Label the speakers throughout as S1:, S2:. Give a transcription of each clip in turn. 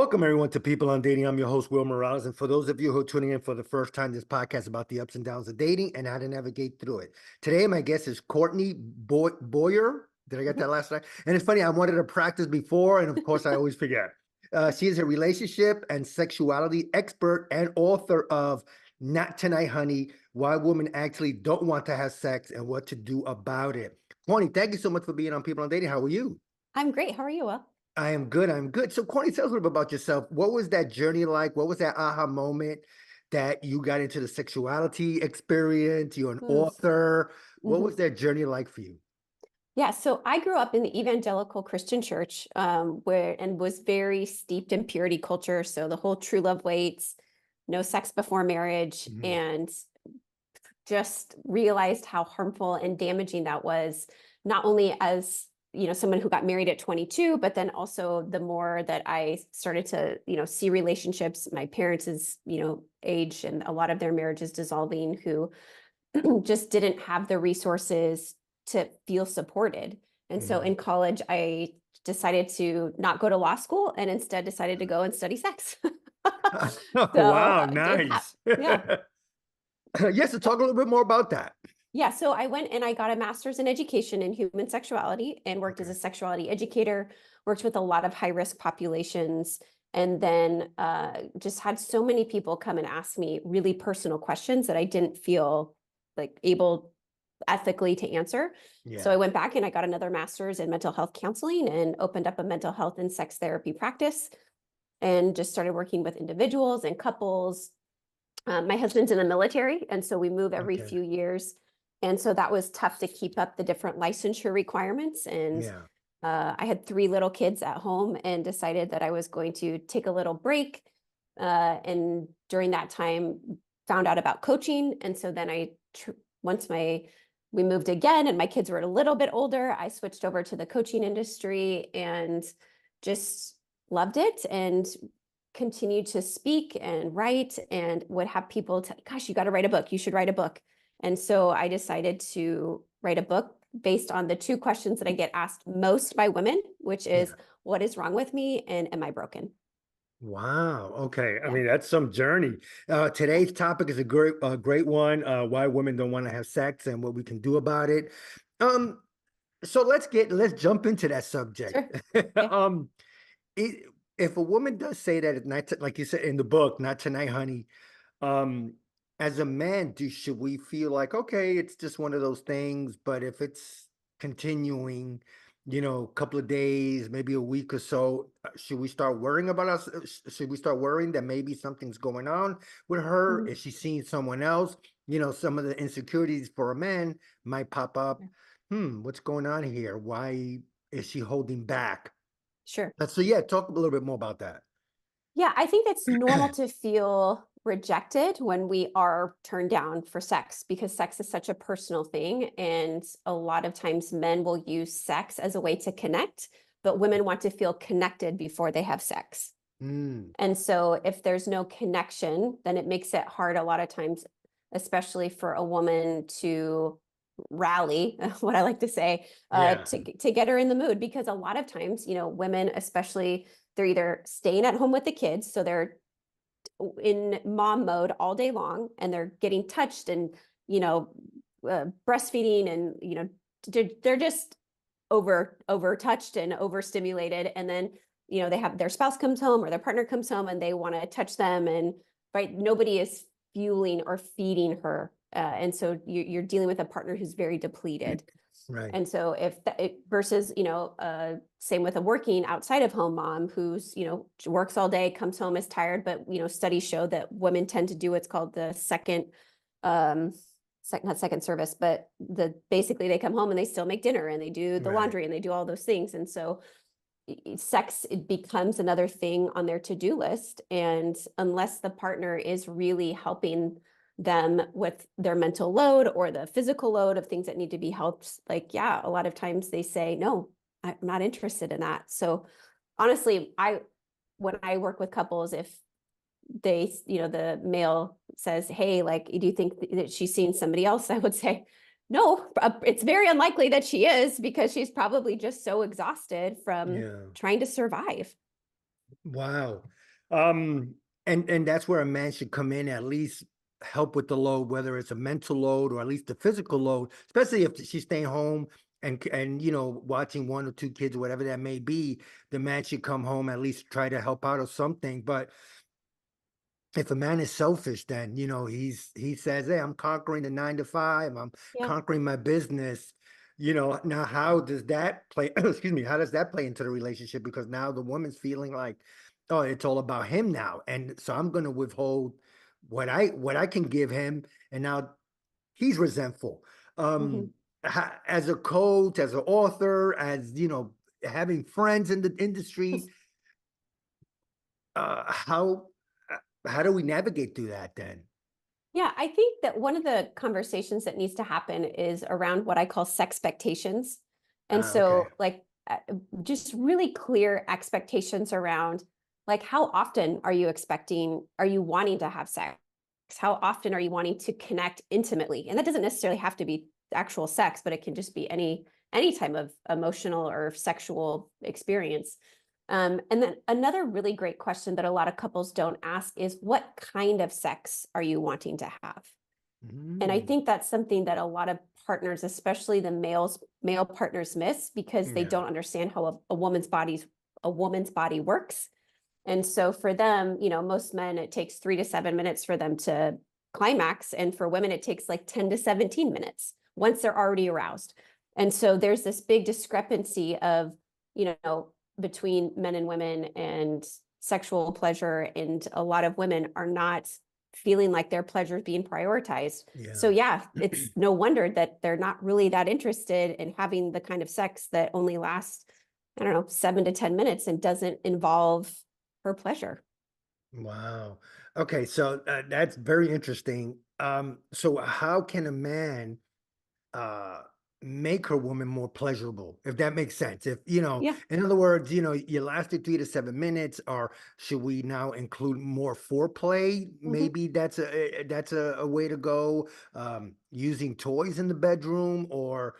S1: Welcome, everyone, to People on Dating. I'm your host, Will Morales. And for those of you who are tuning in for the first time, this podcast is about the ups and downs of dating and how to navigate through it. Today, my guest is Courtney Boyer. Did I get that last time? And it's funny, I wanted to practice before, and of course, I always forget. She is a relationship and sexuality expert and author of Not Tonight, Honey, Why Women Actually Don't Want to Have Sex and What to Do About It. Courtney, thank you so much for being on People on Dating. How are you?
S2: I'm great. How are you, Will?
S1: I am good. I'm good. So, Courtney, tell us a little bit about yourself. What was that journey like? What was that aha moment that you got into the sexuality experience? You're an author. What was that journey like for you?
S2: Yeah, so I grew up in the evangelical Christian church, and was very steeped in purity culture. So the whole true love waits, no sex before marriage, and just realized how harmful and damaging that was, not only as someone who got married at 22, but then also the more that I started to, see relationships, my parents' age and a lot of their marriages dissolving, who just didn't have the resources to feel supported. And so in college, I decided to not go to law school and instead decided to go and study sex.
S1: Wow, nice.
S2: Yeah.
S1: Yes, so talk a little bit more about that.
S2: Yeah, so I went and I got a master's in education in human sexuality and worked as a sexuality educator, worked with a lot of high-risk populations, and then just had so many people come and ask me really personal questions that I didn't feel like able ethically to answer. So I went back and I got another master's in mental health counseling and opened up a mental health and sex therapy practice and just started working with individuals and couples. My husband's in the military, and so we move every few years. And so that was tough to keep up the different licensure requirements. And I had 3 little kids at home and decided that I was going to take a little break. And during that time, found out about coaching. And so then we moved again and my kids were a little bit older, I switched over to the coaching industry and just loved it and continued to speak and write and would have people tell, gosh, you got to write a book. You should write a book. And so I decided to write a book based on the 2 questions that I get asked most by women, which is, what is wrong with me? And am I broken?
S1: Wow. Okay. I mean, that's some journey. Today's topic is a great one. Why women don't want to have sex and what we can do about it. So let's jump into that subject.
S2: Sure.
S1: If a woman does say that, it's not like you said in the book, not tonight, honey. As a man, should we feel like, okay, it's just one of those things, but if it's continuing, a couple of days, maybe a week or so, should we start worrying about us? Should we start worrying that maybe something's going on with her? Is she seeing someone else? Some of the insecurities for a man might pop up. What's going on here? Why is she holding back?
S2: Sure.
S1: So yeah, talk a little bit more about that.
S2: Yeah, I think it's normal to feel rejected when we are turned down for sex because sex is such a personal thing. And a lot of times men will use sex as a way to connect, but women want to feel connected before they have sex. And so if there's no connection, then it makes it hard a lot of times, especially for a woman to rally, what I like to say, to get her in the mood, because a lot of times, women, especially, they're either staying at home with the kids, so they're in mom mode all day long, and they're getting touched and breastfeeding, and they're just over touched and overstimulated, and then they have their spouse comes home or their partner comes home and they want to touch them, and nobody is fueling or feeding her. And so you're dealing with a partner who's very depleted.
S1: Right.
S2: And so versus, same with a working outside of home mom who's, works all day, comes home, is tired, but, studies show that women tend to do what's called the not second service, but basically they come home and they still make dinner and they do the laundry and they do all those things. And so sex, it becomes another thing on their to-do list. And unless the partner is really helping them with their mental load or the physical load of things that need to be helped, a lot of times they say, no, I'm not interested in that. So honestly, when I work with couples, if they, the male says, hey, do you think that she's seen somebody else? I would say, no, it's very unlikely that she is, because she's probably just so exhausted from trying to survive.
S1: Wow. Um, and that's where a man should come in, at least help with the load, whether it's a mental load or at least the physical load, especially if she's staying home and watching one or two kids or whatever that may be. The man should come home, at least try to help out or something. But if a man is selfish, then he says, "Hey, I'm conquering the 9 to 5. I'm
S2: Yeah.
S1: conquering my business." Now how does that play? Excuse me. How does that play into the relationship? Because now the woman's feeling like, oh, it's all about him now, and so I'm going to withhold what I can give him, and now he's resentful.
S2: Mhm.
S1: As a coach, as an author, as having friends in the industry, how how do we navigate through that then?
S2: Yeah, I think that one of the conversations that needs to happen is around what I call sexpectations. And
S1: Okay.
S2: so, like, just really clear expectations around, like, how often are you expecting, are you wanting to have sex? How often are you wanting to connect intimately? And that doesn't necessarily have to be actual sex, but it can just be any type of emotional or sexual experience. And then another really great question that a lot of couples don't ask is, what kind of sex are you wanting to have? And I
S1: Mm,
S2: think that's something that a lot of partners, especially the male partners, miss because they
S1: yeah.
S2: don't understand how a woman's body works. And so for them, most men, it takes 3 to 7 minutes for them to climax. And for women, it takes like 10 to 17 minutes once they're already aroused. And so there's this big discrepancy of, between men and women and sexual pleasure. And a lot of women are not feeling like their pleasure is being prioritized. So
S1: Yeah.
S2: yeah, it's no wonder that they're not really that interested in having the kind of sex that only lasts, I don't know, 7 to 10 minutes and doesn't involve her pleasure.
S1: Wow. Okay, so that's very interesting. So how can a man uh make her woman more pleasurable, if that makes sense? If
S2: Yeah.
S1: in other words, you lasted 3 to 7 minutes, or should we now include more foreplay?
S2: Mhm.
S1: Maybe that's a way to go. Using toys in the bedroom, or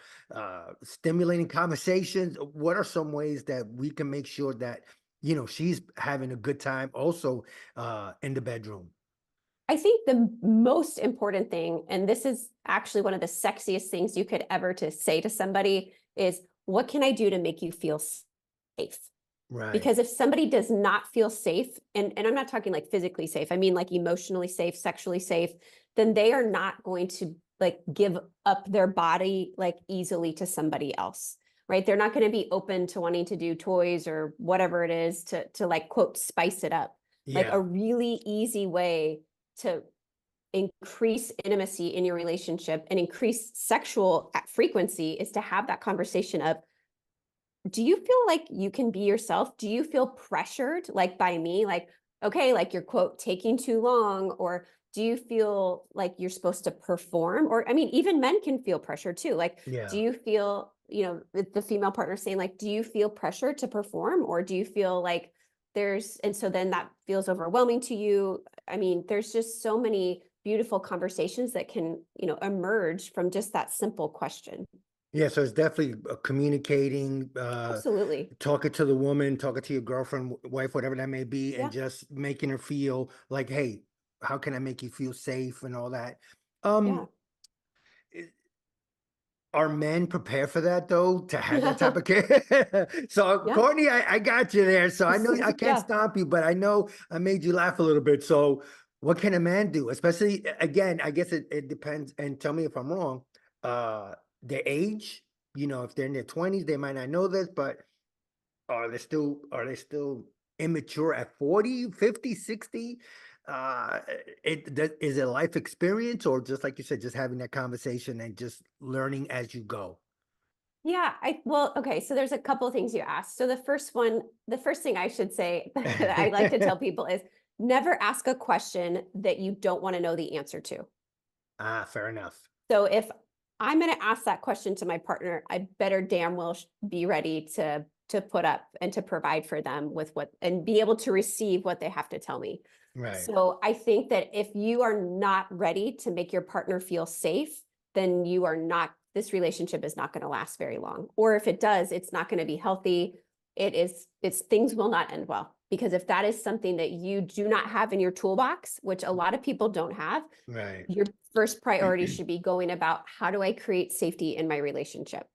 S1: stimulating conversations. What are some ways that we can make sure that she's having a good time also in the bedroom?
S2: I think the most important thing, and this is actually one of the sexiest things you could ever to say to somebody, is what can I do to make you feel safe?
S1: Right.
S2: Because if somebody does not feel safe, and I'm not talking like physically safe, I mean like emotionally safe, sexually safe, then they are not going to like give up their body like easily to somebody else. Right. They're not going to be open to wanting to do toys or whatever it is to like quote spice it up. Like a
S1: Yeah.
S2: really easy way to increase intimacy in your relationship and increase sexual frequency is to have that conversation of, do you feel like you can be yourself? Do you feel pressured like by me? Like, okay, like you're quote taking too long, or do you feel like you're supposed to perform? Or I mean, even men can feel pressure too. Like, do
S1: Yeah.
S2: you feel, the female partner saying, like, do you feel pressure to perform? Or do you feel like and so then that feels overwhelming to you? I mean, there's just so many beautiful conversations that can, emerge from just that simple question.
S1: Yeah, so it's definitely communicating,
S2: Absolutely.
S1: talking to the woman, talking to your girlfriend, wife, whatever that may be, and
S2: Yeah.
S1: just making her feel like, hey, how can I make you feel safe and all that.
S2: Yeah.
S1: Um, i- are men prepared for that though, to have that type of care? So,
S2: Yeah.
S1: Courtney, I got you there. So I know I can't
S2: Yeah.
S1: stop you, but I know I made you laugh a little bit. So, what can a man do? Especially again, I guess it depends. And tell me if I'm wrong. Their age. If they're in their 20s, they might not know this, but are they still immature at 40, 50, 60? Is it life experience, or just like you said, just having that conversation and just learning as you go?
S2: Yeah, well, okay, so there's a couple of things you asked. So the first thing I should say that I like to tell people is never ask a question that you don't want to know the answer to.
S1: Ah, fair enough.
S2: So if I'm going to ask that question to my partner, I better damn well be ready to put up and to provide for them with what and be able to receive what they have to tell me.
S1: Right.
S2: So I think that if you are not ready to make your partner feel safe, then this relationship is not going to last very long. Or if it does, it's not going to be healthy. It's things will not end well. Because if that is something that you do not have in your toolbox, which a lot of people don't have,
S1: Right.
S2: your first priority should be going about, how do I create safety in my relationship?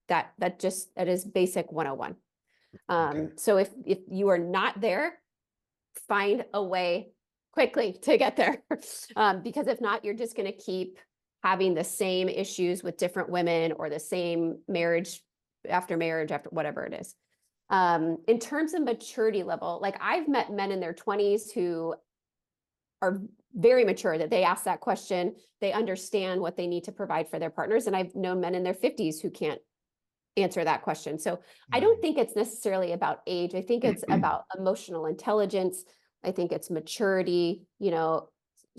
S2: That is basic 101.
S1: Okay.
S2: So if you are not there, find a way quickly to get there. Because if not, you're just going to keep having the same issues with different women, or the same marriage after whatever it is. In terms of maturity level, like I've met men in their 20s who are very mature, that they ask that question, they understand what they need to provide for their partners. And I've known men in their 50s who can't answer that question. So I don't
S1: Right.
S2: think it's necessarily about age. I think it's about emotional intelligence. I think it's maturity.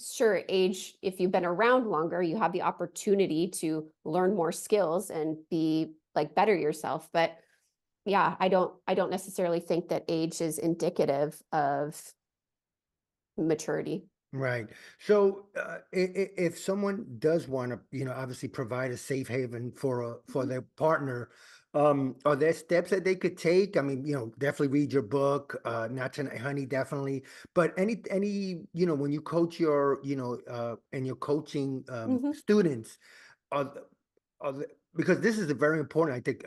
S2: Sure, age, if you've been around longer, you have the opportunity to learn more skills and be like better yourself. But yeah, I don't necessarily think that age is indicative of maturity.
S1: Right. So, if someone does want to, obviously provide a safe haven for
S2: Mhm.
S1: their partner, are there steps that they could take? I mean, definitely read your book, Not Tonight, Honey, definitely. But when you coach and you're coaching
S2: Mhm.
S1: students, are th- because this is a very important, I think,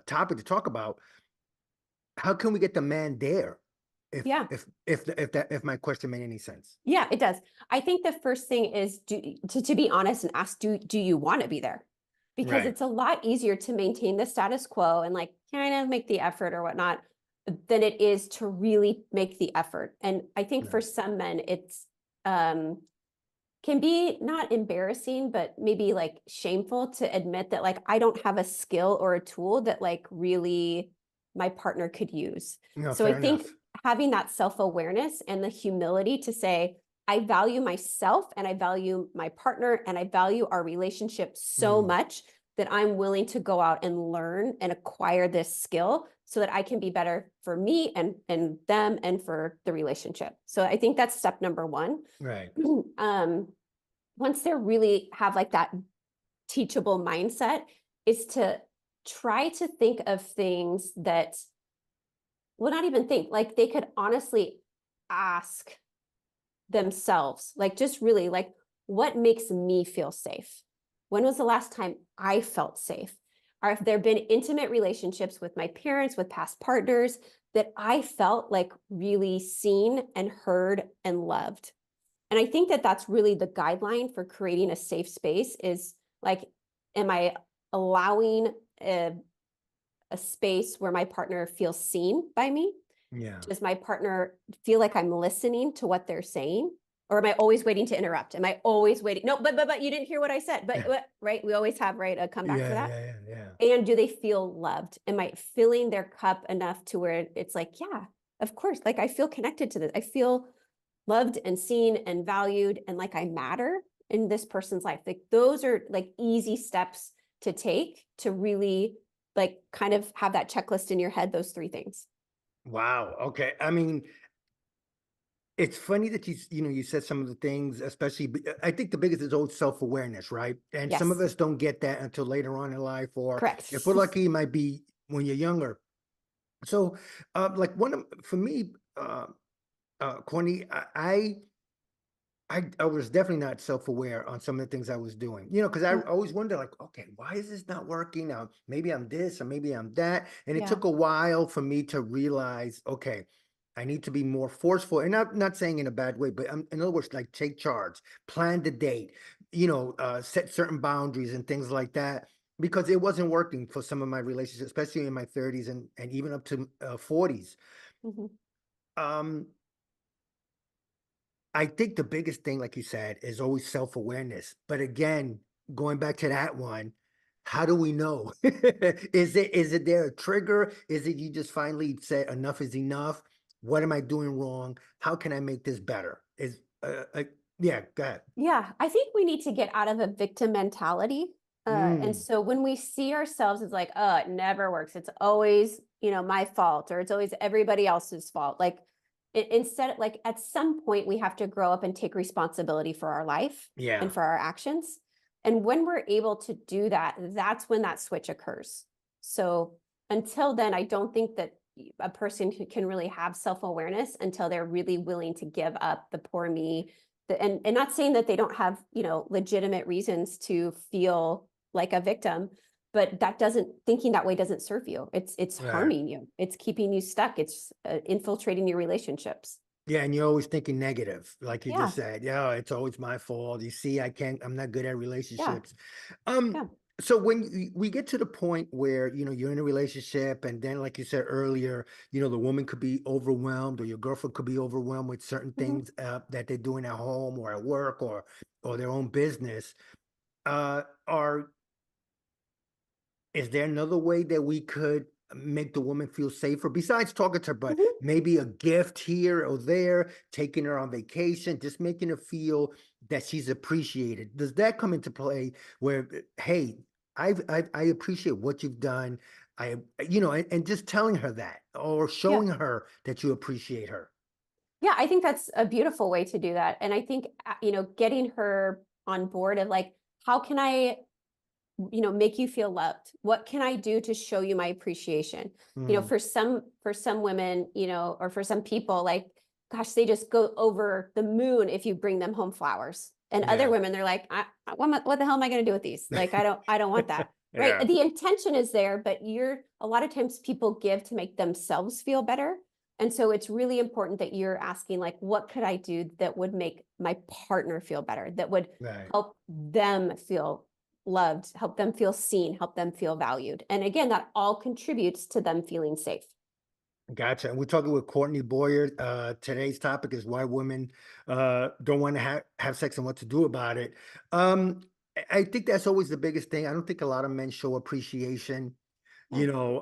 S1: topic to talk about. How can we get the man there?
S2: Yeah.
S1: If my question made any sense.
S2: Yeah, it does. I think the first thing is to be honest and ask, do you want to be there? Because
S1: Right.
S2: it's a lot easier to maintain the status quo and like kind of make the effort or whatnot than it is to really make the effort. And I think for
S1: Right.
S2: some men, it's um can be not embarrassing, but maybe like shameful to admit that like I don't have a skill or a tool that like really my partner could use.
S1: No,
S2: So I
S1: fair
S2: think
S1: enough.
S2: having that self-awareness and the humility to say, I value myself and I value my partner and I value our relationship so
S1: Mm,
S2: much that I'm willing to go out and learn and acquire this skill so that I can be better for me and them and for the relationship. So I think that's step number one.
S1: right.
S2: um, Once they really have like that teachable mindset, is to try to think of things that, well, not even think, like they could honestly ask themselves, like just really like, what makes me feel safe? When was the last time I felt safe? Or if there have been intimate relationships with my parents, with past partners, that I felt like really seen and heard and loved. And I think that that's really the guideline for creating a safe space is like, am I allowing a space where my partner feels seen by me?
S1: Yeah.
S2: Does my partner feel like I'm listening to what they're saying? Or am I always waiting to interrupt? Am I always waiting? No, but you didn't hear what I said. But what, right? We always have, right, a comeback for
S1: Yeah,
S2: that.
S1: yeah, yeah, yeah.
S2: And do they feel loved? Am I filling their cup enough to where it's like, yeah, of course, like I feel connected to this. I feel loved and seen and valued and like I matter in this person's life. Like those are like easy steps to take to really like kind of have that checklist in your head, those three things.
S1: Wow. Okay. I mean, it's funny that you said some of the things, especially. I think the biggest is always self-awareness, right? And some of
S2: Yes,
S1: us don't get that until later on in life, or
S2: correct.
S1: if we're lucky, it might be when you're younger. So, like for me, Courtney, I was definitely not self-aware on some of the things I was doing, because I
S2: Mm,
S1: always wonder, like, okay, why is this not working now? Maybe I'm this or maybe I'm that. And it
S2: yeah.
S1: took a while for me to realize, okay, I need to be more forceful, and not saying in a bad way, but in other words, like take charge, plan the date, set certain boundaries and things like that, because it wasn't working for some of my relationships, especially in my 30s and even up to 40s.
S2: Mhm.
S1: Um, I think the biggest thing, like you said, is always self-awareness. But again, going back to that one, how do we know? Is it there a trigger? Is it you just finally said enough is enough? What am I doing wrong? How can I make this better? Yeah, go ahead.
S2: Yeah, I think we need to get out of a victim mentality. And
S1: Mm,
S2: so when we see ourselves as like, oh, it never works, it's always, my fault, or it's always everybody else's fault. Like instead, like at some point, we have to grow up and take responsibility for our life
S1: yeah.
S2: and for our actions. And when we're able to do that, that's when that switch occurs. So until then, I don't think that a person who can really have self-awareness until they're really willing to give up the poor me. And not saying that they don't have, legitimate reasons to feel like a victim, but that doesn't, thinking that way doesn't serve you. It's
S1: Right.
S2: harming you. It's keeping you stuck. It's infiltrating your relationships.
S1: Yeah, and you're always thinking negative, like you
S2: Yeah,
S1: just said. Yeah, it's always my fault. You see, I'm not good at
S2: yeah,
S1: relationships. Um,
S2: yeah.
S1: so when we get to the point where, you're in a relationship, and then, like you said earlier, the woman could be overwhelmed, or your girlfriend could be overwhelmed with certain
S2: Mhm,
S1: things that they're doing at home or at work, or their own business. Are Is there another way that we could make the woman feel safer besides talking to her, but
S2: mhm.
S1: maybe a gift here or there, taking her on vacation, just making her feel that she's appreciated? Does that come into play where, hey, I appreciate what you've done. And just telling her that, or
S2: Yeah.
S1: showing her that you appreciate her.
S2: Yeah, I think that's a beautiful way to do that. And I think, getting her on board of like, how can I, make you feel loved? What can I do to show you my appreciation?
S1: Mm,
S2: For some women, or for some people, like, gosh, they just go over the moon if you bring them home flowers. And other
S1: yeah.
S2: women, they're like, what the hell am I going to do with these? Like, I don't want that. Right.
S1: Yeah.
S2: The intention is there, but a lot of times people give to make themselves feel better. And so it's really important that you're asking, like, what could I do that would make my partner feel better, that would
S1: Right.
S2: help them feel loved, help them feel seen, help them feel valued. And again, that all contributes to them feeling safe.
S1: Gotcha. And we're talking with Courtney Boyer. Today's topic is why women don't want to have sex and what to do about it. I think that's always the biggest thing. I don't think a lot of men show appreciation.
S2: Yeah.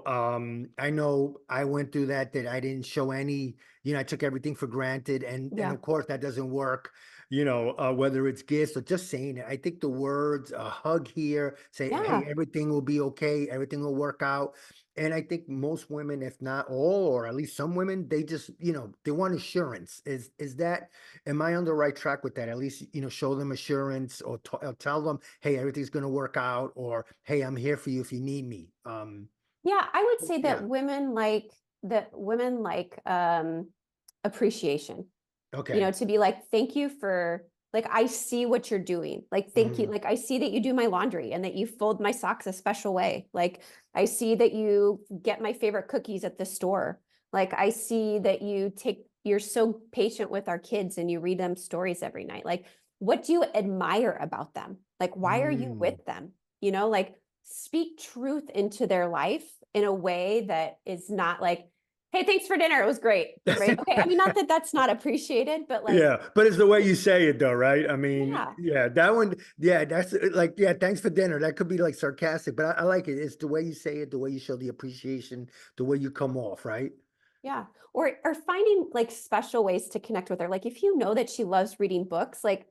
S1: I know I went through that I didn't show any, I took everything for granted. And
S2: Yeah.
S1: of course that doesn't work, whether it's gifts or just saying it. I think the words, a hug here, say, hey,
S2: Yeah.
S1: everything will be okay, everything will work out. And I think most women, if not all, or at least some women, they just, they want assurance. Is that, am I on the right track with that? At least, show them assurance, or tell them, hey, everything's going to work out, or hey, I'm here for you if you need me.
S2: Yeah. I would say
S1: Yeah.
S2: that women like appreciation,
S1: Okay.
S2: to be like, thank you for, like, I see what you're doing. Like, thank you.
S1: Mhm.
S2: Like, I see that you do my laundry and that you fold my socks a special way. Like, I see that you get my favorite cookies at the store. Like, I see that you're so patient with our kids and you read them stories every night. Like, what do you admire about them? Like, why are you
S1: Mm.
S2: with them? Like, speak truth into their life in a way that is not like, hey, thanks for dinner. It was great. Right. Okay. I mean, not that that's not appreciated, but like,
S1: Yeah, but it's the way you say it though, right? I mean,
S2: yeah,
S1: yeah, that one, yeah, that's like, yeah, thanks for dinner. That could be like sarcastic, but I like it. It's the way you say it, the way you show the appreciation, the way you come off, right?
S2: yeah. Or finding like special ways to connect with her. Like if you know that she loves reading books, like,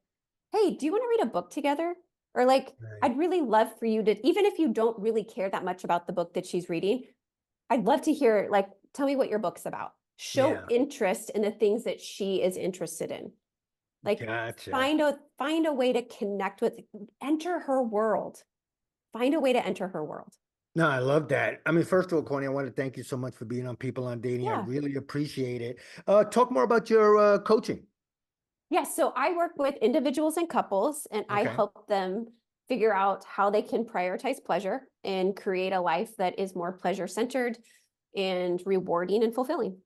S2: hey, do you want to read a book together? Or like,
S1: Right.
S2: I'd really love for you to, even if you don't really care that much about the book that she's reading, I'd love to hear, like, tell me what your book's about. Show
S1: Yeah,
S2: interest in the things that she is interested in. Like
S1: gotcha.
S2: find a way to connect with, enter her world. Find a way to enter her world.
S1: No, I love that. I mean, first of all, Connie, I want to thank you so much for being on People on Dating. I
S2: Yeah.
S1: really appreciate it. Talk more about your coaching.
S2: Yeah. So I work with individuals and couples, and I
S1: Okay.
S2: help them figure out how they can prioritize pleasure and create a life that is more pleasure centered and rewarding and fulfilling.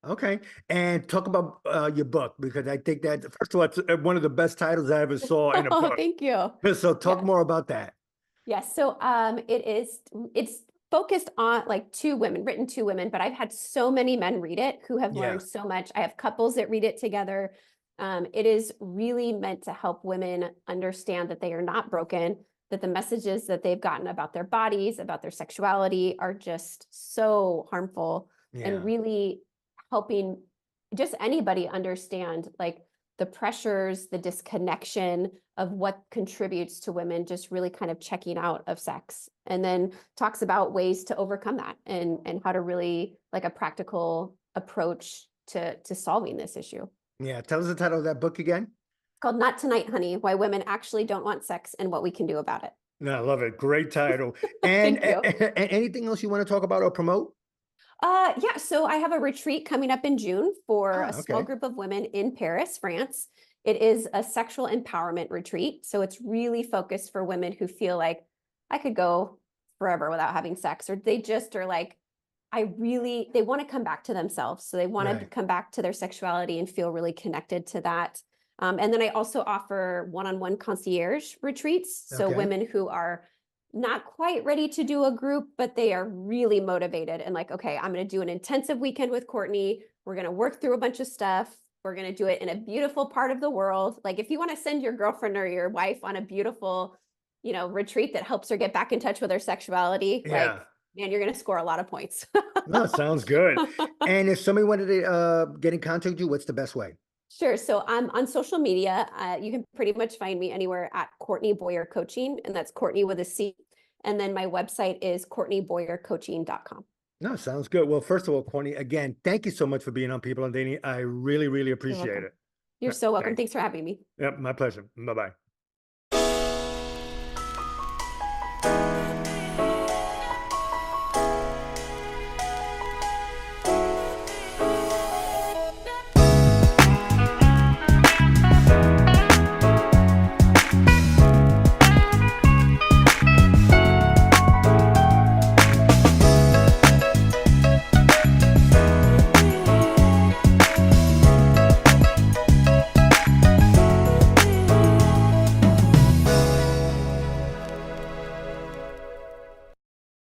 S1: Okay. And talk about your book, because I think that, first of all, it's one of the best titles I ever saw in a
S2: Oh,
S1: book.
S2: thank you.
S1: So talk
S2: Yeah.
S1: more about that.
S2: Yes. So it's focused on like two women, written to women, but I've had so many men read it who have
S1: Yeah.
S2: learned so much. I have couples that read it together. It is really meant to help women understand that they are not broken, that the messages that they've gotten about their bodies, about their sexuality are just so harmful, and
S1: Yeah.
S2: really helping just anybody understand like the pressures, the disconnection of what contributes to women just really kind of checking out of sex, and then talks about ways to overcome that, and how to really like a practical approach to solving this issue.
S1: Yeah. Tell us the title of that book again.
S2: It's called Not Tonight, Honey: Why Women Actually Don't Want Sex and What We Can Do About It.
S1: No, I love it. Great title. And
S2: Thank you.
S1: anything else you want to talk about or promote?
S2: Yeah, so I have a retreat coming up in June for a
S1: Ah,
S2: small
S1: okay.
S2: group of women in Paris, France. It is a sexual empowerment retreat. So it's really focused for women who feel like I could go forever without having sex, or they just are like, they want to come back to themselves. So they want to
S1: Right.
S2: come back to their sexuality and feel really connected to that. And then I also offer one-on-one concierge retreats. So
S1: Okay.
S2: women who are not quite ready to do a group, but they are really motivated and like, okay, I'm going to do an intensive weekend with Courtney. We're going to work through a bunch of stuff. We're going to do it in a beautiful part of the world. Like if you want to send your girlfriend or your wife on a beautiful, retreat that helps her get back in touch with her sexuality, like,
S1: Yeah.
S2: man, you're going to score a lot of points.
S1: No, sounds good. And if somebody wanted to get in contact with you, what's the best way?
S2: Sure. So I'm on social media. You can pretty much find me anywhere at Courtney Boyer Coaching, and that's Courtney with a C. And then my website is CourtneyBoyerCoaching.com.
S1: No, sounds good. Well, first of all, Courtney, again, thank you so much for being on People and Dating. I really, really
S2: You're
S1: appreciate
S2: welcome.
S1: it.
S2: You're so welcome.
S1: Thanks.
S2: Thanks for having me.
S1: Yep, my pleasure. Bye bye.